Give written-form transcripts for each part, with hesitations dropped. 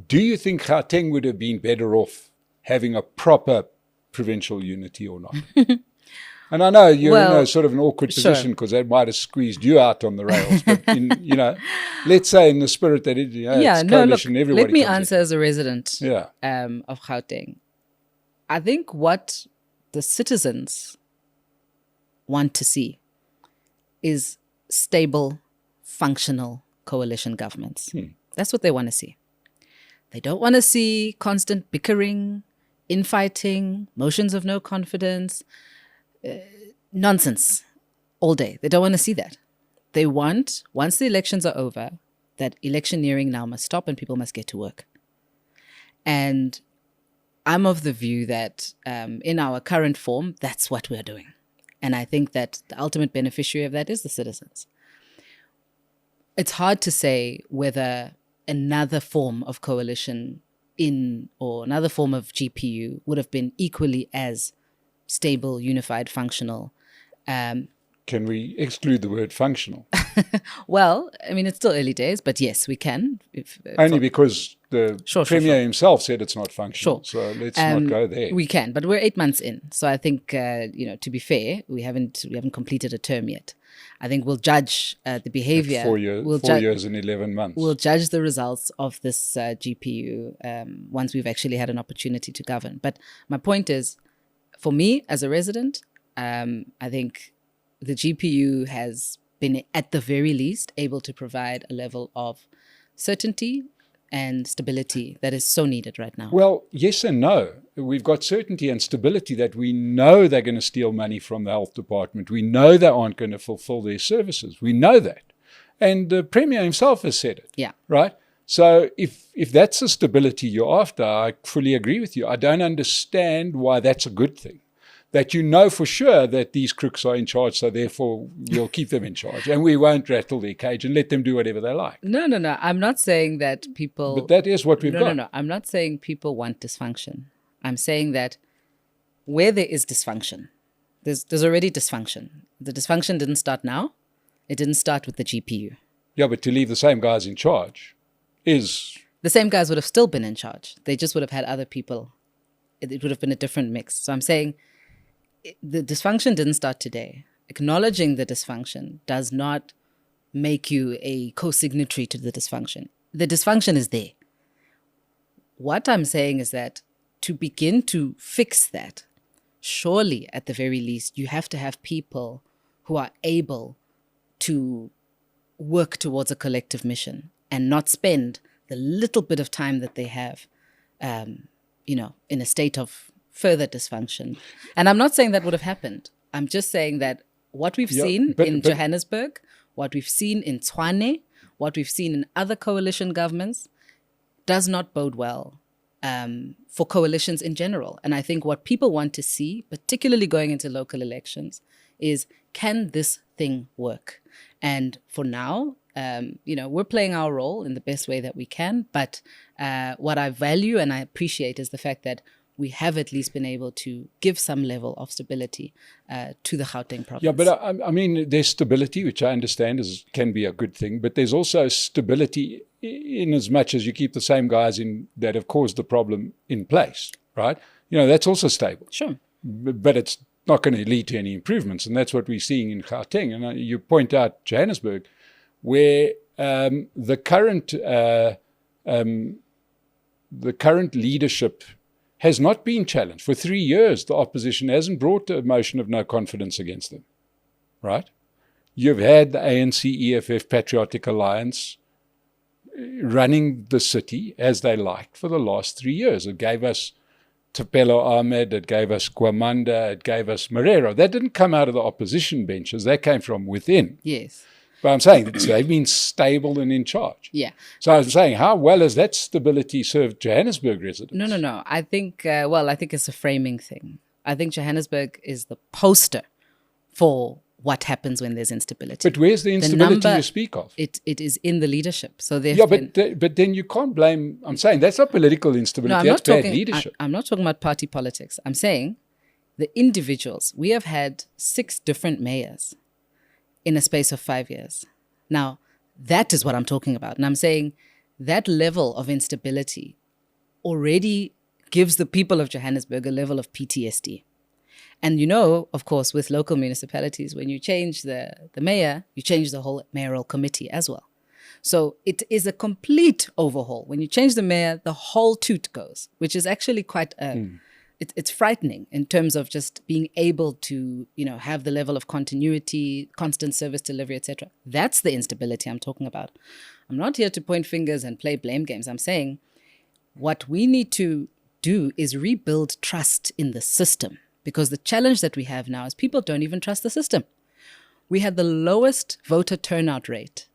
do you think Gauteng would have been better off having a proper provincial unity or not? And I know you're in a sort of an awkward position because that might have squeezed you out on the rails. But, let's say in the spirit that it's coalition, everybody let me answer as a resident of Gauteng. I think what the citizens want to see is stable, functional coalition governments. That's what they want to see. They don't want to see constant bickering, infighting, motions of no confidence, nonsense all day. They don't want to see that. They want, once the elections are over, that electioneering now must stop and people must get to work. And I'm of the view that in our current form, that's what we're doing. And I think that the ultimate beneficiary of that is the citizens. It's hard to say whether another form of coalition or another form of GPU would have been equally as stable, unified, functional. Can we exclude the word functional? Well, I mean, it's still early days, but yes, we can. Only because the Premier himself said it's not functional. So let's not go there. We can, but we're 8 months in. So I think, to be fair, we haven't completed a term yet. I think we'll judge the behavior. At 4 years and 11 months. We'll judge the results of this GPU once we've actually had an opportunity to govern. But my point is, for me as a resident, I think the GPU has been, at the very least, able to provide a level of certainty and stability that is so needed right now. Well, yes and no. We've got certainty and stability that we know they're going to steal money from the health department. We know they aren't going to fulfill their services. We know that. And the Premier himself has said it. Yeah. Right? So if that's the stability you're after, I fully agree with you. I don't understand why that's a good thing. That you know for sure that these crooks are in charge, so therefore we'll keep them in charge and we won't rattle their cage and let them do whatever they like. No. I'm not saying that people... But that is what we've got. No. I'm not saying people want dysfunction. I'm saying that where there is dysfunction, there's already dysfunction. The dysfunction didn't start now. It didn't start with the GPU. Yeah, but to leave the same guys in charge is... The same guys would have still been in charge. They just would have had other people. It would have been a different mix. So I'm saying... the dysfunction didn't start today. Acknowledging the dysfunction does not make you a co-signatory to the dysfunction. The dysfunction is there. What I'm saying is that to begin to fix that, surely at the very least, you have to have people who are able to work towards a collective mission and not spend the little bit of time that they have, in a state of further dysfunction. And I'm not saying that would have happened. I'm just saying that what we've seen in Johannesburg, what we've seen in Tshwane, what we've seen in other coalition governments does not bode well for coalitions in general. And I think what people want to see, particularly going into local elections, is can this thing work? And for now, we're playing our role in the best way that we can. But what I value and I appreciate is the fact that we have at least been able to give some level of stability to the Gauteng province. Yeah, but I mean, there's stability, which I understand can be a good thing, but there's also stability in as much as you keep the same guys in that have caused the problem in place, right? That's also stable. Sure. But it's not going to lead to any improvements, and that's what we're seeing in Gauteng. And you point out Johannesburg, where the current leadership has not been challenged. For 3 years, the opposition hasn't brought a motion of no confidence against them, right? You've had the ANC-EFF Patriotic Alliance running the city as they liked for the last 3 years. It gave us Tapelo Ahmed, it gave us Kwamanda, it gave us Marero. That didn't come out of the opposition benches. That came from within. Yes. But I'm saying that they've been stable and in charge. Yeah. So I was saying, how well has that stability served Johannesburg residents? No. I think, I think it's a framing thing. I think Johannesburg is the poster for what happens when there's instability. But where's the instability you speak of? It is in the leadership. So but then you can't blame, I'm saying that's not political instability, that's bad leadership. I'm not talking about party politics. I'm saying the individuals. We have had 6 different mayors in a space of 5 years. Now, that is what I'm talking about. And I'm saying that level of instability already gives the people of Johannesburg a level of PTSD. And of course, with local municipalities, when you change the mayor, you change the whole mayoral committee as well. So it is a complete overhaul. When you change the mayor, the whole toot goes, which is actually quite it's frightening in terms of just being able to, have the level of continuity, constant service delivery, etc. That's the instability I'm talking about. I'm not here to point fingers and play blame games. I'm saying what we need to do is rebuild trust in the system, because the challenge that we have now is people don't even trust the system. We had the lowest voter turnout rate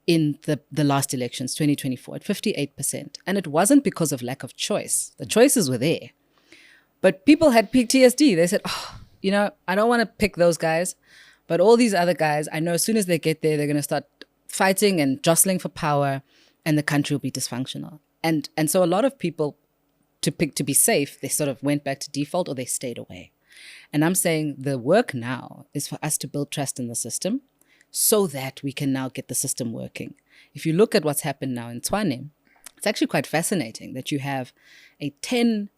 in the last elections, 2024, at 58%. And it wasn't because of lack of choice. The choices were there. But people had PTSD. They said, I don't want to pick those guys, but all these other guys, I know as soon as they get there, they're going to start fighting and jostling for power, and the country will be dysfunctional. And so a lot of people, to be safe, they sort of went back to default, or they stayed away. And I'm saying the work now is for us to build trust in the system so that we can now get the system working. If you look at what's happened now in Tshwane, it's actually quite fascinating that you have a 10-party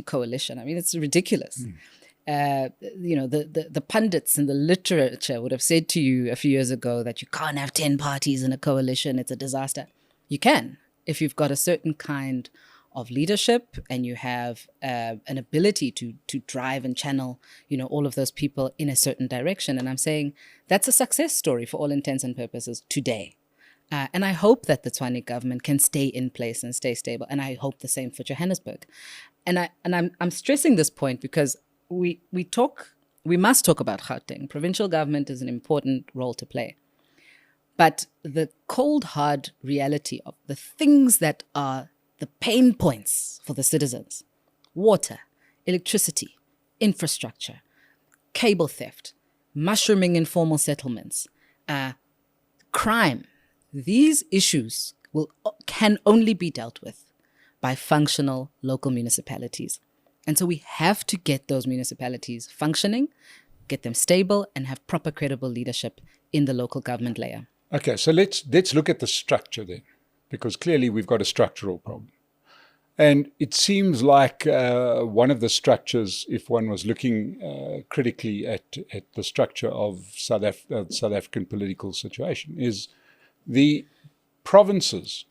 coalition. I mean, it's ridiculous. The pundits in the literature would have said to you a few years ago that you can't have 10 parties in a coalition. It's a disaster. You can, if you've got a certain kind of leadership and you have an ability to drive and channel, all of those people in a certain direction. And I'm saying that's a success story for all intents and purposes today. And I hope that the Tshwane government can stay in place and stay stable. And I hope the same for Johannesburg. And I'm stressing this point because we must talk about GAUTENG. Provincial government is an important role to play. But the cold, hard reality of the things that are the pain points for the citizens: water, electricity, infrastructure, cable theft, mushrooming informal settlements, crime. These issues can only be dealt with by functional local municipalities. And so we have to get those municipalities functioning, get them stable, and have proper credible leadership in the local government layer. Okay, so let's look at the structure then, because clearly we've got a structural problem. And it seems like one of the structures, if one was looking critically at the structure of South African political situation, is the provinces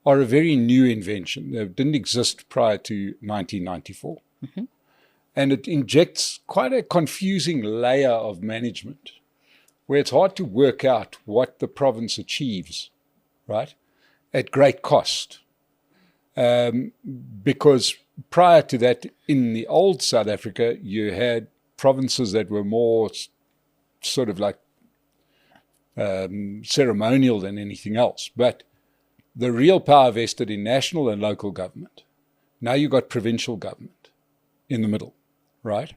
are a very new invention. They didn't exist prior to 1994. Mm-hmm. And it injects quite a confusing layer of management where it's hard to work out what the province achieves, right, at great cost. Because prior to that, in the old South Africa, you had provinces that were more sort of like ceremonial than anything else. But the real power vested in national and local government. Now you've got provincial government in the middle, right?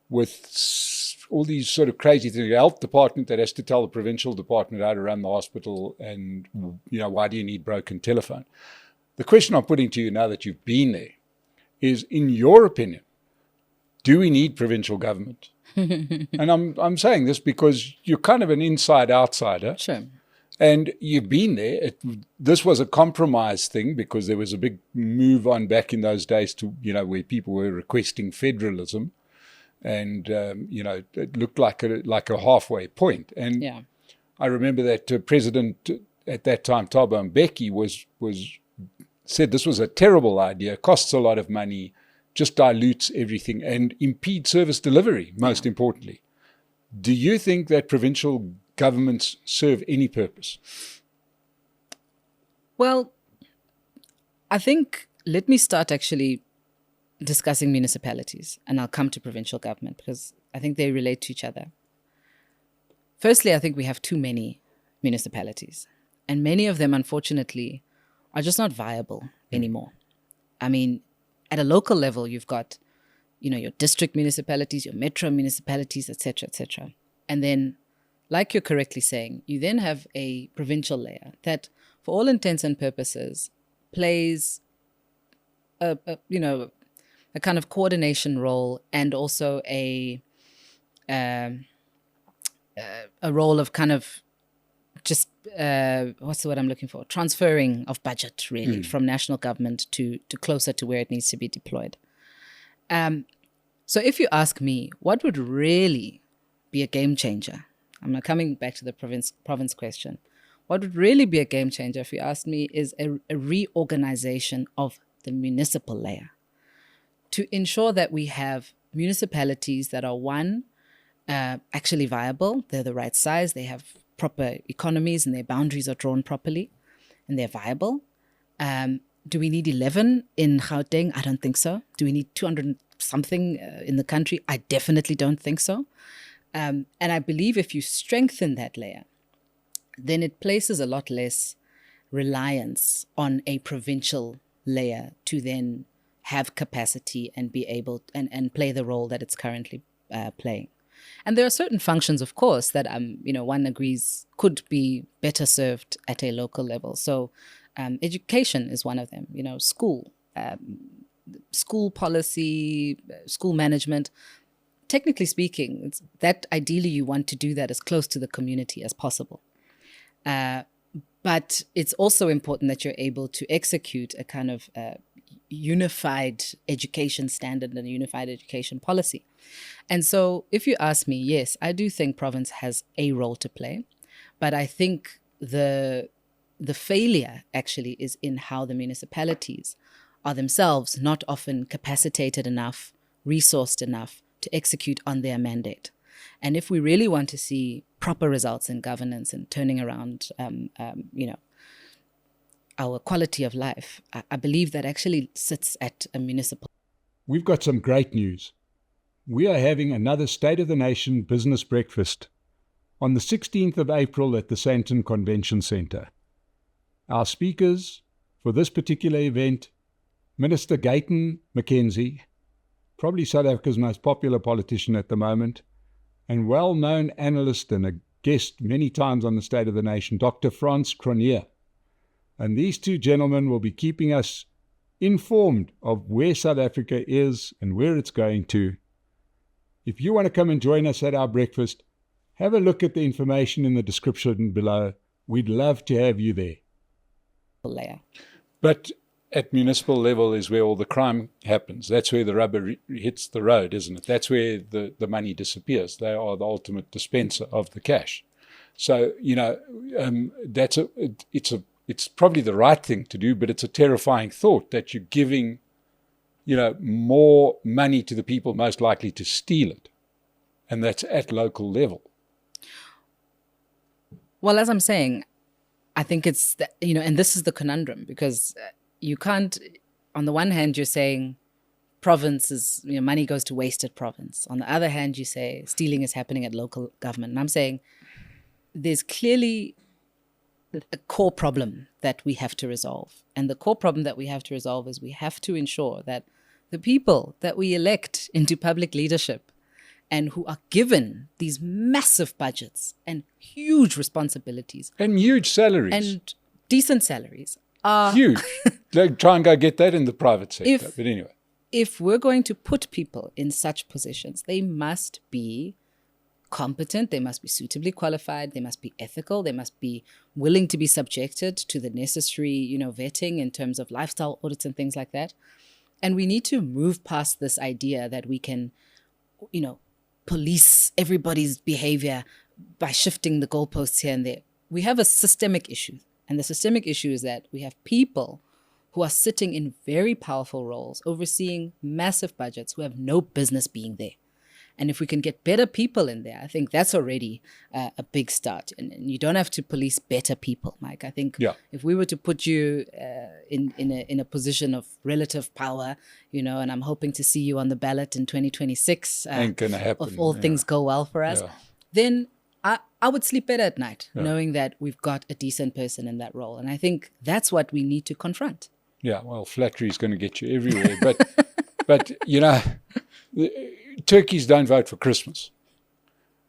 With all these sort of crazy things. The health department that has to tell the provincial department how to run the hospital and, why do you need broken telephone? The question I'm putting to you now that you've been there is, in your opinion, do we need provincial government? And I'm saying this because you're kind of an inside-outsider. Sure. And you've been there. This was a compromise thing because there was a big move on back in those days to, where people were requesting federalism. And, it looked like a halfway point. And yeah. I remember that President at that time, Thabo Mbeki, said this was a terrible idea, costs a lot of money, just dilutes everything and impedes service delivery, most importantly. Do you think that provincial governments serve any purpose? Well, I think, let me start actually discussing municipalities, and I'll come to provincial government because I think they relate to each other. Firstly, I think we have too many municipalities, and many of them, unfortunately, are just not viable anymore. I mean, at a local level, you've got, your district municipalities, your metro municipalities, etc., etc. And then, like you're correctly saying, you then have a provincial layer that, for all intents and purposes, plays a kind of coordination role, and also a role of kind of just what's the word I'm looking for? Transferring of budget, really, from national government to closer to where it needs to be deployed. So if you ask me, what would really be a game changer? I'm coming back to the province question. What would really be a game changer, if you ask me, is a reorganization of the municipal layer to ensure that we have municipalities that are, one, actually viable, they're the right size, they have proper economies and their boundaries are drawn properly and they're viable. Do we need 11 in Gauteng? I don't think so. Do we need 200 something in the country? I definitely don't think so. And I believe if you strengthen that layer, then it places a lot less reliance on a provincial layer to then have capacity and be able and play the role that it's currently playing. And there are certain functions, of course, that one agrees could be better served at a local level. So education is one of them. School policy, school management. Technically speaking, it's that ideally you want to do that as close to the community as possible. But it's also important that you're able to execute a kind of unified education standard and a unified education policy. And so if you ask me, yes, I do think province has a role to play, but I think the failure actually is in how the municipalities are themselves not often capacitated enough, resourced enough to execute on their mandate. And if we really want to see proper results in governance and turning around, our quality of life, I believe that actually sits at a municipal. We've got some great news. We are having another State of the Nation business breakfast on the 16th of April at the Sandton Convention Centre. Our speakers for this particular event, Minister GAUTENG Mackenzie, probably South Africa's most popular politician at the moment, and well-known analyst and a guest many times on the State of the Nation, Dr. Frans Cronje. And these two gentlemen will be keeping us informed of where South Africa is and where it's going to. If you want to come and join us at our breakfast, have a look at the information in the description below. We'd love to have you there. But at municipal level is where all the crime happens. That's where the rubber hits the road, isn't it? That's where the money disappears. They are the ultimate dispenser of the cash. So, it's probably the right thing to do, but it's a terrifying thought that you're giving, more money to the people most likely to steal it. And that's at local level. Well, as I'm saying, I think it's, and this is the conundrum, because you can't, on the one hand, you're saying province is, money goes to waste at province. On the other hand, you say stealing is happening at local government. And I'm saying there's clearly a core problem that we have to resolve. And the core problem that we have to resolve is we have to ensure that the people that we elect into public leadership and who are given these massive budgets and huge responsibilities and huge salaries and decent salaries are huge. Like, try and go get that in the private sector. But anyway, if we're going to put people in such positions, they must be competent, they must be suitably qualified, they must be ethical, they must be willing to be subjected to the necessary, vetting in terms of lifestyle audits and things like that. And we need to move past this idea that we can, police everybody's behavior by shifting the goalposts here and there. We have a systemic issue. And the systemic issue is that we have people who are sitting in very powerful roles, overseeing massive budgets, who have no business being there. And if we can get better people in there, I think that's already a big start. And you don't have to police better people, Mike. I think if we were to put you in a position of relative power, and I'm hoping to see you on the ballot in 2026, ain't gonna happen. If all things go well for us, then I would sleep better at night knowing that we've got a decent person in that role. And I think that's what we need to confront. Yeah, well, flattery is going to get you everywhere. But turkeys don't vote for Christmas.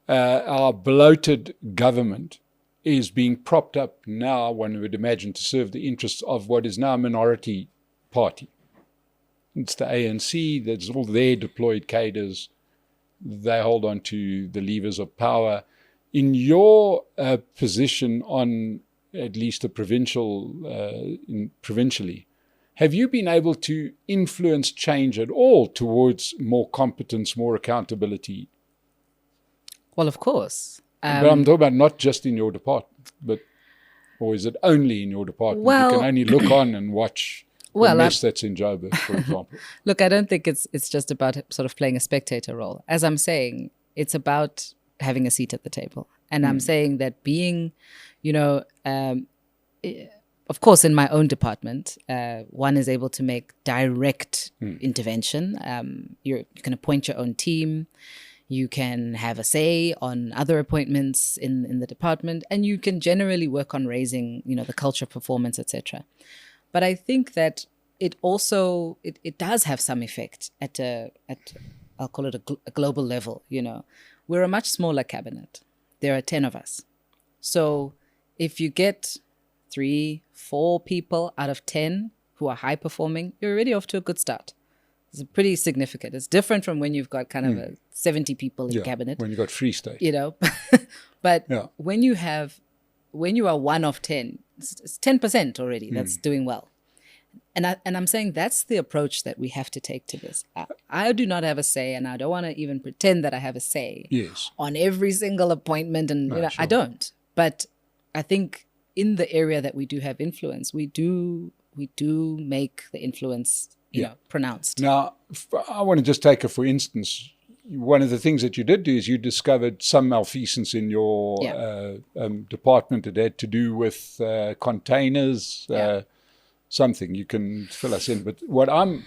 Our bloated government is being propped up now, one would imagine, to serve the interests of what is now a minority party. It's the ANC, that's all their deployed cadres. They hold on to the levers of power. In your position on at least the provincially, have you been able to influence change at all towards more competence, more accountability? Well, of course. But I'm talking about not just in your department, or is it only in your department? Well, you can only look on and watch the mess that's in Joburg, for example. Look, I don't think it's just about sort of playing a spectator role. As I'm saying, it's about having a seat at the table. And I'm saying that being, of course, in my own department, one is able to make direct intervention. You can appoint your own team. You can have a say on other appointments in the department, and you can generally work on raising, the culture of performance, etc. But I think that it also it does have some effect at I'll call it a global level. We're a much smaller cabinet. There are 10 of us, so if you get 3-4 people out of 10 who are high performing, you're already off to a good start. It's pretty significant. It's different from when you've got kind of 70 people in cabinet. When you've got Free State. But when you are 1 of 10, it's 10% already that's doing well. And I'm saying that's the approach that we have to take to this. I do not have a say, and I don't want to even pretend that I have a say on every single appointment. And sure. I don't. But I think in the area that we do have influence, we do make the influence pronounced. Now, I want to just take it for instance. One of the things that you did do is you discovered some malfeasance in your department. It had to do with containers, something. You can fill us in. But what I'm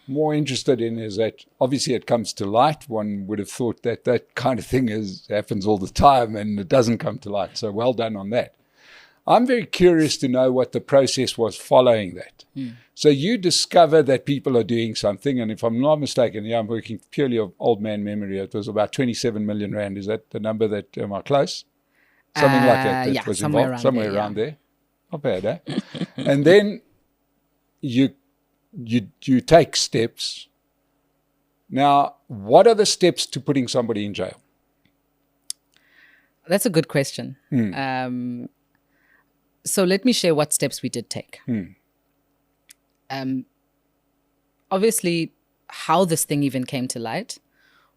more interested in is that obviously it comes to light. One would have thought that kind of thing happens all the time, and it doesn't come to light. So well done on that. I'm very curious to know what the process was following that. So you discover that people are doing something, and if I'm not mistaken, I'm working purely of old man memory, it was about 27 million rand. Is that the number that, am I close? Something like that was involved, somewhere around there. Not bad, eh? And then you take steps. Now, what are the steps to putting somebody in jail? That's a good question. So let me share what steps we did take. Obviously, how this thing even came to light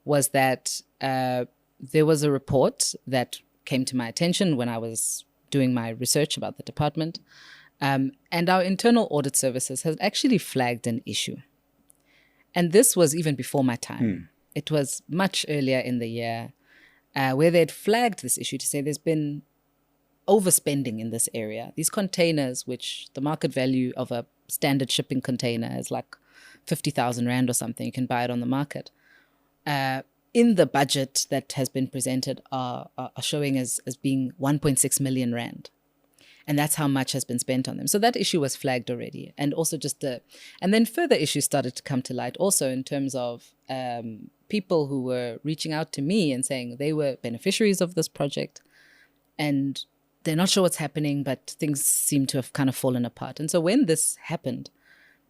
was that there was a report that came to my attention when I was doing my research about the department. And our internal audit services has actually flagged an issue. And this was even before my time. It was much earlier in the year where they had flagged this issue to say there's been overspending in this area. These containers, which the market value of a standard shipping container is like 50,000 rand or something, you can buy it on the market. In the budget that has been presented are showing as being 1.6 million rand. And that's how much has been spent on them. So that issue was flagged already. And also and then further issues started to come to light also in terms of people who were reaching out to me and saying they were beneficiaries of this project. And they're not sure what's happening, but things seem to have kind of fallen apart. And so when this happened,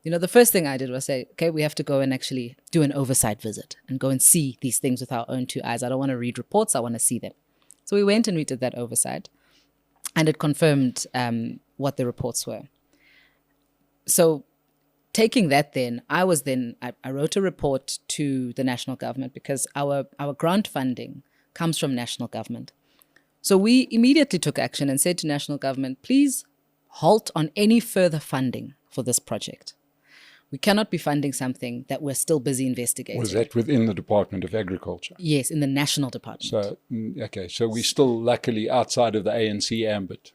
the first thing I did was say, okay, we have to go and actually do an oversight visit and go and see these things with our own 2 eyes. I don't want to read reports. I want to see them. So we went and we did that oversight, and it confirmed what the reports were. So taking that then, I wrote a report to the national government because our grant funding comes from national government. So we immediately took action and said to national government, please halt on any further funding for this project. We cannot be funding something that we're still busy investigating. Was that within the Department of Agriculture? Yes, in the national department. So, so we're still luckily outside of the ANC ambit.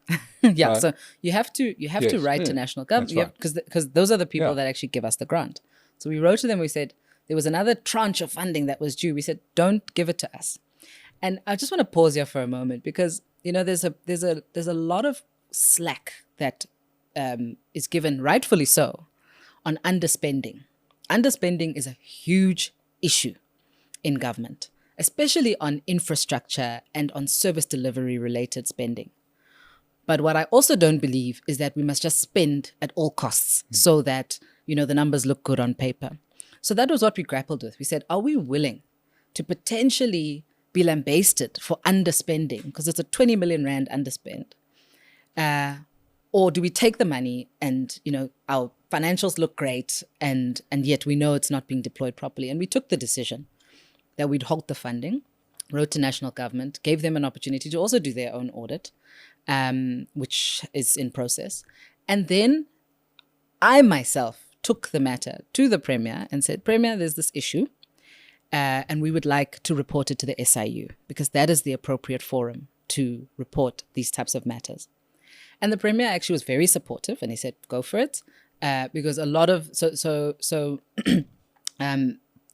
So you have to write to national government because those are the people that actually give us the grant. So we wrote to them, we said, there was another tranche of funding that was due. We said, don't give it to us. And I just want to pause here for a moment because there's a lot of slack that is given, rightfully so, on underspending. Underspending is a huge issue in government, especially on infrastructure and on service delivery related spending. But what I also don't believe is that we must just spend at all costs so that the numbers look good on paper. So that was what we grappled with. We said, are we willing to potentially be lambasted for underspending, because it's a 20 million rand underspend, Or do we take the money and, our financials look great and yet we know it's not being deployed properly? And we took the decision that we'd halt the funding, wrote to national government, gave them an opportunity to also do their own audit, which is in process. And then I myself took the matter to the Premier and said, Premier, there's this issue, and we would like to report it to the SIU because that is the appropriate forum to report these types of matters. And the Premier actually was very supportive, and he said, go for it, because a lot of,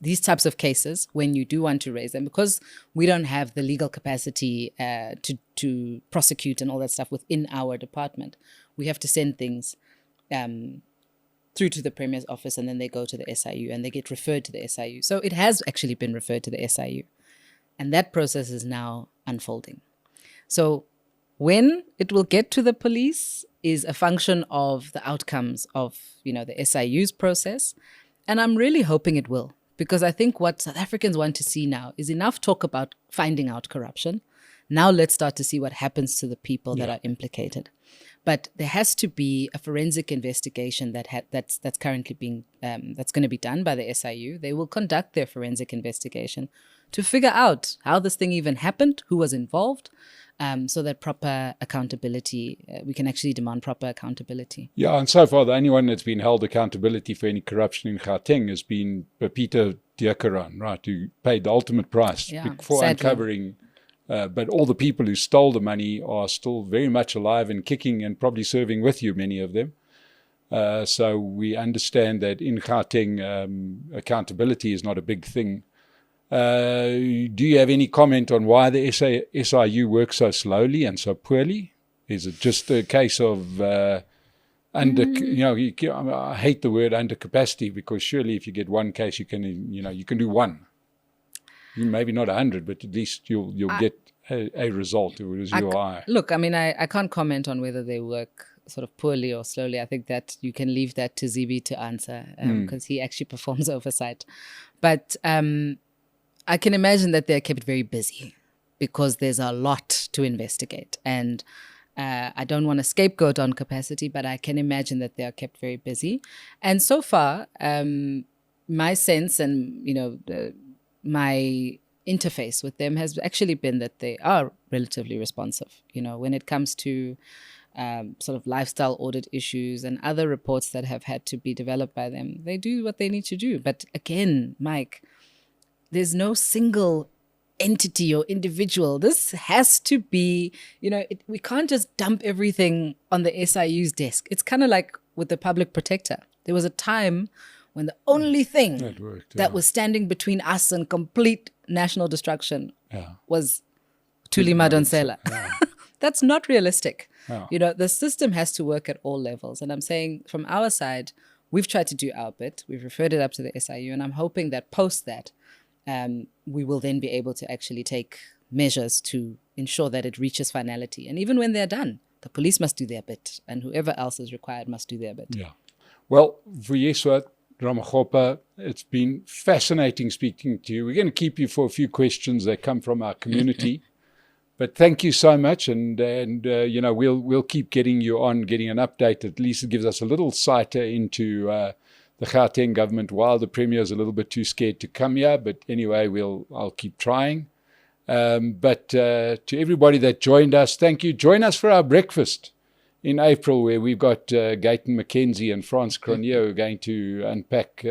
these types of cases, when you do want to raise them, because we don't have the legal capacity to prosecute and all that stuff within our department, we have to send things through to the Premier's office, and then they go to the SIU and they get referred to the SIU. So it has actually been referred to the SIU. And that process is now unfolding. So when it will get to the police is a function of the outcomes of, the SIU's process. And I'm really hoping it will, because I think what South Africans want to see now is enough talk about finding out corruption. Now let's start to see what happens to the people that are implicated. But there has to be a forensic investigation that's currently being that's going to be done by the SIU. They will conduct their forensic investigation to figure out how this thing even happened, who was involved, so that proper accountability, we can actually demand proper accountability. Yeah, and so far the only one that's been held accountability for any corruption in Gauteng has been Peter Dierkeran, right, who paid the ultimate price for uncovering. But all the people who stole the money are still very much alive and kicking and probably serving with you, many of them. So we understand that in Gauteng, accountability is not a big thing. Do you have any comment on why the SIU works so slowly and so poorly? Is it just a case of I hate the word under capacity, because surely if you get one case, you can do one. Maybe not 100, but at least you'll get a result. It was your eye. Look, I can't comment on whether they work sort of poorly or slowly. I think that you can leave that to Zibi to answer, because he actually performs oversight. But I can imagine that they're kept very busy because there's a lot to investigate. And I don't want to scapegoat on capacity, but I can imagine that they are kept very busy. And so far, my sense and, my interface with them has actually been that they are relatively responsive. When it comes to sort of lifestyle audit issues and other reports that have had to be developed by them, they do what they need to do. But again, Mike, there's no single entity or individual. This has to be, we can't just dump everything on the SIU's desk. It's kind of like with the public protector. There was a time when the only thing that was standing between us and complete national destruction was Thuli Madonsela. That's not realistic. The system has to work at all levels. And I'm saying from our side, we've tried to do our bit. We've referred it up to the SIU. And I'm hoping that post that, we will then be able to actually take measures to ensure that it reaches finality. And even when they're done, the police must do their bit. And whoever else is required must do their bit. Yeah. Well, Vuyiswa Ramagopa, it's been fascinating speaking to you. We're going to keep you for a few questions that come from our community. But thank you so much, and we'll keep getting you on, getting an update. At least it gives us a little sight into the Gauteng government, while the Premier is a little bit too scared to come here. But anyway, I'll keep trying. But to everybody that joined us, thank you. Join us for our breakfast in April, where we've got Gayton McKenzie and Frans Cronje who are going to unpack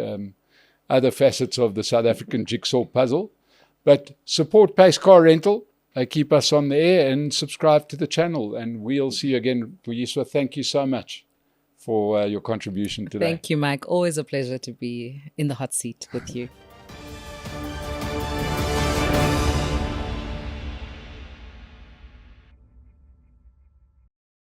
other facets of the South African jigsaw puzzle. But support Pace Car Rental. Keep us on the air and subscribe to the channel. And we'll see you again. Vuyiswa, thank you so much for your contribution today. Thank you, Mike. Always a pleasure to be in the hot seat with you.